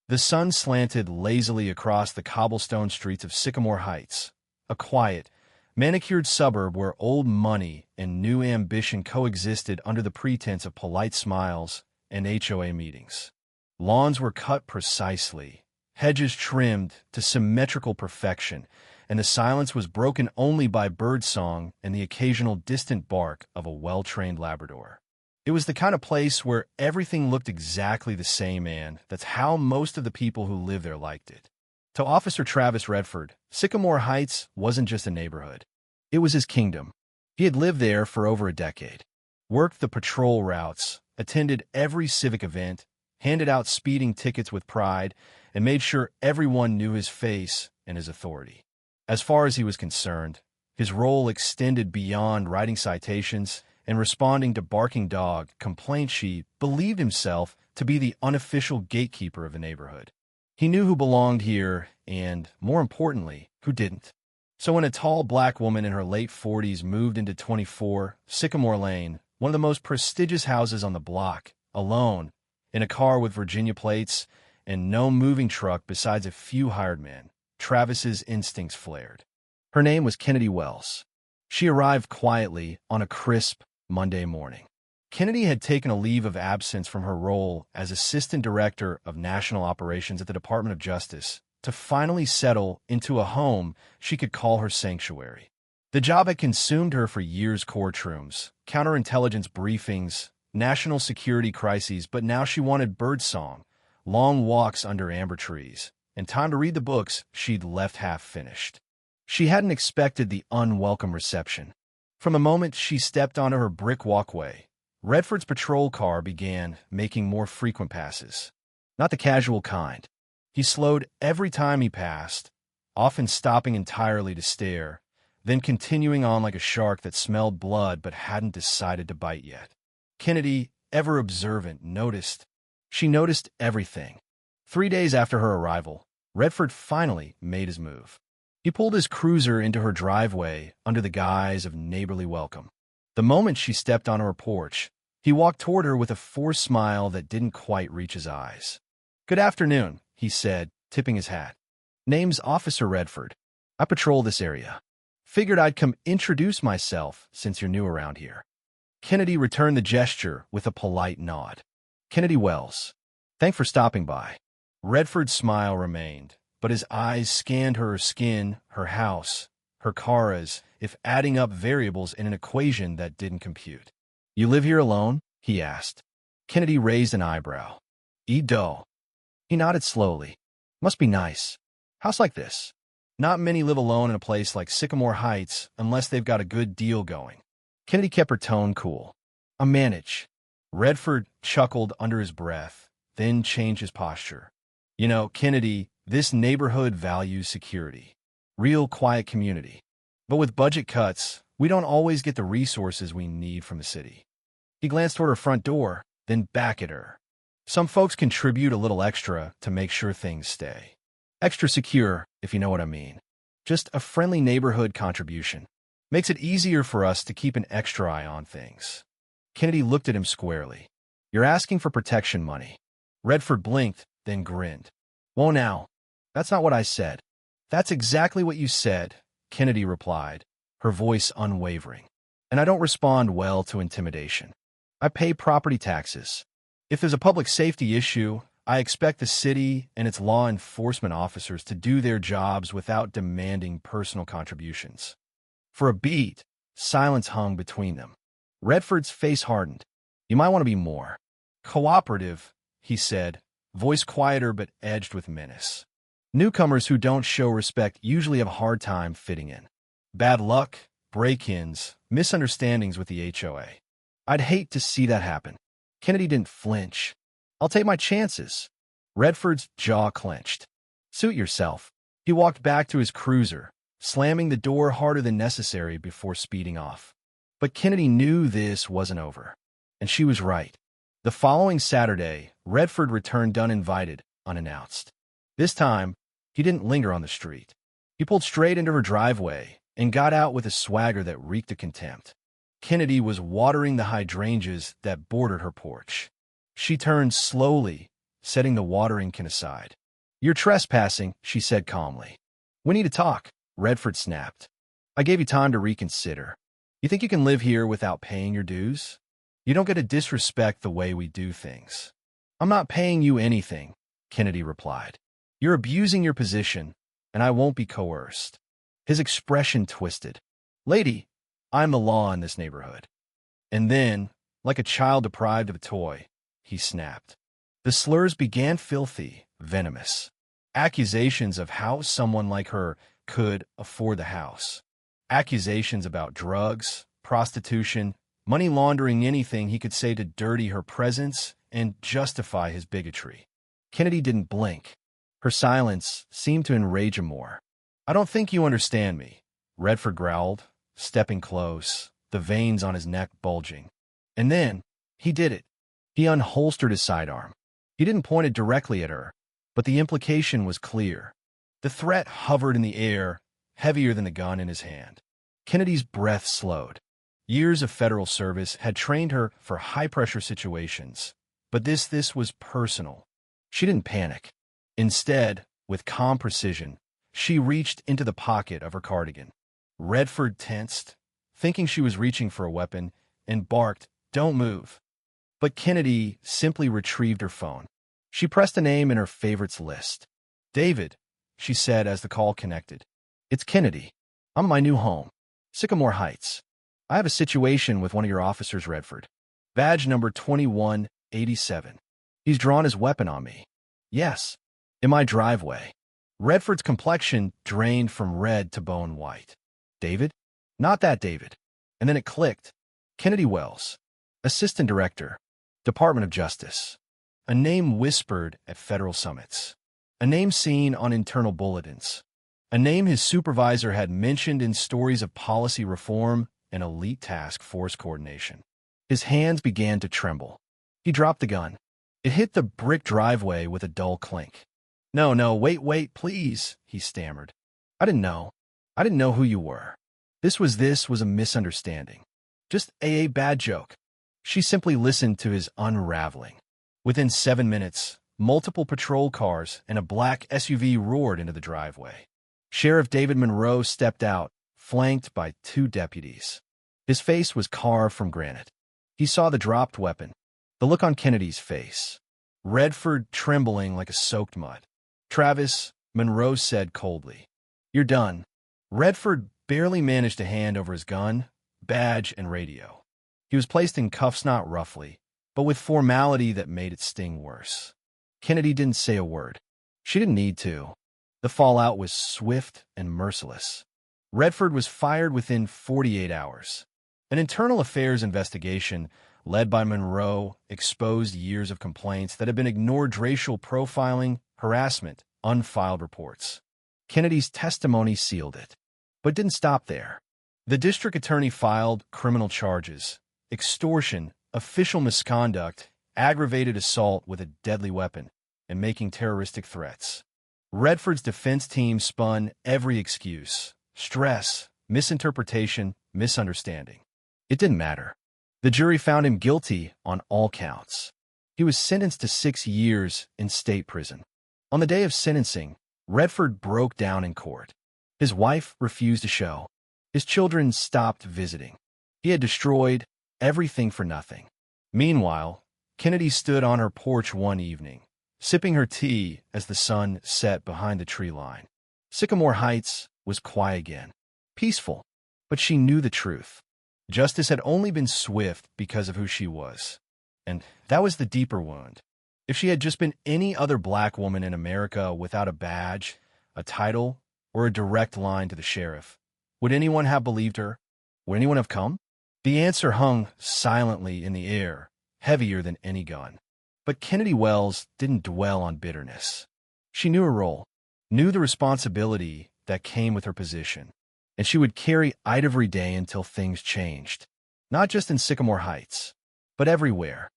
The sun slanted lazily across the cobblestone streets of Sycamore Heights, a quiet, manicured suburb where old money and new ambition coexisted under the pretense of polite smiles and HOA meetings. Lawns were cut precisely, hedges trimmed to symmetrical perfection, and the silence was broken only by birdsong and the occasional distant bark of a well-trained Labrador. It was the kind of place where everything looked exactly the same, and that's how most of the people who lived there liked it. To Officer Travis Redford, Sycamore Heights wasn't just a neighborhood. It was his kingdom. He had lived there for over a decade, worked the patrol routes, attended every civic event, handed out speeding tickets with pride, and made sure everyone knew his face and his authority. As far as he was concerned, his role extended beyond writing citations and responding to barking dog complaints. He believed himself to be the unofficial gatekeeper of the neighborhood. He knew who belonged here and, more importantly, who didn't. So when a tall black woman in her late 40s moved into 24 Sycamore Lane, one of the most prestigious houses on the block, alone, in a car with Virginia plates and no moving truck besides a few hired men, Travis's instincts flared. Her name was Kennedy Wells. She arrived quietly on a crisp Monday morning. Kennedy had taken a leave of absence from her role as Assistant Director of National Operations at the Department of Justice to finally settle into a home she could call her sanctuary. The job had consumed her for years: courtrooms, counterintelligence briefings, national security crises, but now she wanted birdsong, long walks under amber trees, and time to read the books she'd left half-finished. She hadn't expected the unwelcome reception. From the moment she stepped onto her brick walkway, Redford's patrol car began making more frequent passes. Not the casual kind. He slowed every time he passed, often stopping entirely to stare, then continuing on like a shark that smelled blood but hadn't decided to bite yet. Kennedy, ever observant, noticed. She noticed everything. 3 days after her arrival, Redford finally made his move. He pulled his cruiser into her driveway under the guise of neighborly welcome. The moment she stepped onto her porch, he walked toward her with a forced smile that didn't quite reach his eyes. "Good afternoon," he said, tipping his hat. "Name's Officer Redford. I patrol this area. Figured I'd come introduce myself since you're new around here." Kennedy returned the gesture with a polite nod. "Kennedy Wells. Thanks for stopping by." Redford's smile remained, but his eyes scanned her skin, her house, her car as if adding up variables in an equation that didn't compute. "You live here alone?" he asked. Kennedy raised an eyebrow. "Do." He nodded slowly. "Must be nice. House like this. Not many live alone in a place like Sycamore Heights unless they've got a good deal going." Kennedy kept her tone cool. "I manage." Redford chuckled under his breath, then changed his posture. "You know, Kennedy, this neighborhood values security. Real quiet community. But with budget cuts, we don't always get the resources we need from the city." He glanced toward her front door, then back at her. "Some folks contribute a little extra to make sure things stay. Extra secure, if you know what I mean. Just a friendly neighborhood contribution. Makes it easier for us to keep an extra eye on things." Kennedy looked at him squarely. "You're asking for protection money." Redford blinked, then grinned. "Whoa now. That's not what I said." "That's exactly what you said," Kennedy replied, her voice unwavering. "And I don't respond well to intimidation. I pay property taxes. If there's a public safety issue, I expect the city and its law enforcement officers to do their jobs without demanding personal contributions." For a beat, silence hung between them. Redford's face hardened. "You might want to be more cooperative," he said, voice quieter but edged with menace. "Newcomers who don't show respect usually have a hard time fitting in. Bad luck, break-ins, misunderstandings with the HOA. I'd hate to see that happen." Kennedy didn't flinch. "I'll take my chances." Redford's jaw clenched. "Suit yourself." He walked back to his cruiser, slamming the door harder than necessary before speeding off. But Kennedy knew this wasn't over, and she was right. The following Saturday, Redford returned uninvited, unannounced. This time, he didn't linger on the street. He pulled straight into her driveway and got out with a swagger that reeked of contempt. Kennedy was watering the hydrangeas that bordered her porch. She turned slowly, setting the watering can aside. "You're trespassing," she said calmly. "We need to talk," Redford snapped. "I gave you time to reconsider. You think you can live here without paying your dues? You don't get to disrespect the way we do things." "I'm not paying you anything," Kennedy replied. "You're abusing your position, and I won't be coerced." His expression twisted. "Lady, I'm the law in this neighborhood." And then, like a child deprived of a toy, he snapped. The slurs began filthy, venomous. Accusations of how someone like her could afford the house. Accusations about drugs, prostitution, money laundering, anything he could say to dirty her presence and justify his bigotry. Kennedy didn't blink. Her silence seemed to enrage him more. "I don't think you understand me," Redford growled, stepping close, the veins on his neck bulging. And then, he did it. He unholstered his sidearm. He didn't point it directly at her, but the implication was clear. The threat hovered in the air, heavier than the gun in his hand. Kennedy's breath slowed. Years of federal service had trained her for high-pressure situations, but this was personal. She didn't panic. Instead, with calm precision, she reached into the pocket of her cardigan. Redford tensed, thinking she was reaching for a weapon, and barked, "Don't move." But Kennedy simply retrieved her phone. She pressed a name in her favorites list. "David," she said as the call connected. "It's Kennedy. I'm at my new home, Sycamore Heights. I have a situation with one of your officers, Redford. Badge number 2187. He's drawn his weapon on me. Yes, in my driveway." Redford's complexion drained from red to bone white. "David? Not that David." And then it clicked. Kennedy Wells, Assistant Director, Department of Justice. A name whispered at federal summits. A name seen on internal bulletins. A name his supervisor had mentioned in stories of policy reform and elite task force coordination. His hands began to tremble. He dropped the gun. It hit the brick driveway with a dull clink. No, wait, please," he stammered. I didn't know who you were. This was a misunderstanding. Just a bad joke." She simply listened to his unraveling. Within 7 minutes, multiple patrol cars and a black SUV roared into the driveway. Sheriff David Monroe stepped out, flanked by 2 deputies. His face was carved from granite. He saw the dropped weapon, the look on Kennedy's face. Redford trembling like a soaked mud. "Travis," Monroe said coldly. "You're done." Redford barely managed to hand over his gun, badge, and radio. He was placed in cuffs not roughly, but with formality that made it sting worse. Kennedy didn't say a word. She didn't need to. The fallout was swift and merciless. Redford was fired within 48 hours. An internal affairs investigation led by Monroe exposed years of complaints that had been ignored: racial profiling, harassment, unfiled reports. Kennedy's testimony sealed it. But didn't stop there. The district attorney filed criminal charges: extortion, official misconduct, aggravated assault with a deadly weapon, and making terroristic threats. Redford's defense team spun every excuse: stress, misinterpretation, misunderstanding. It didn't matter. The jury found him guilty on all counts. He was sentenced to 6 years in state prison. On the day of sentencing, Redford broke down in court. His wife refused to show. His children stopped visiting. He had destroyed everything for nothing. Meanwhile, Kennedy stood on her porch one evening, sipping her tea as the sun set behind the tree line. Sycamore Heights was quiet again, peaceful, but she knew the truth. Justice had only been swift because of who she was, and that was the deeper wound. If she had just been any other black woman in America without a badge, a title, or a direct line to the sheriff, would anyone have believed her? Would anyone have come? The answer hung silently in the air, heavier than any gun. But Kennedy Wells didn't dwell on bitterness. She knew her role, knew the responsibility that came with her position, and she would carry it every day until things changed. Not just in Sycamore Heights, but everywhere.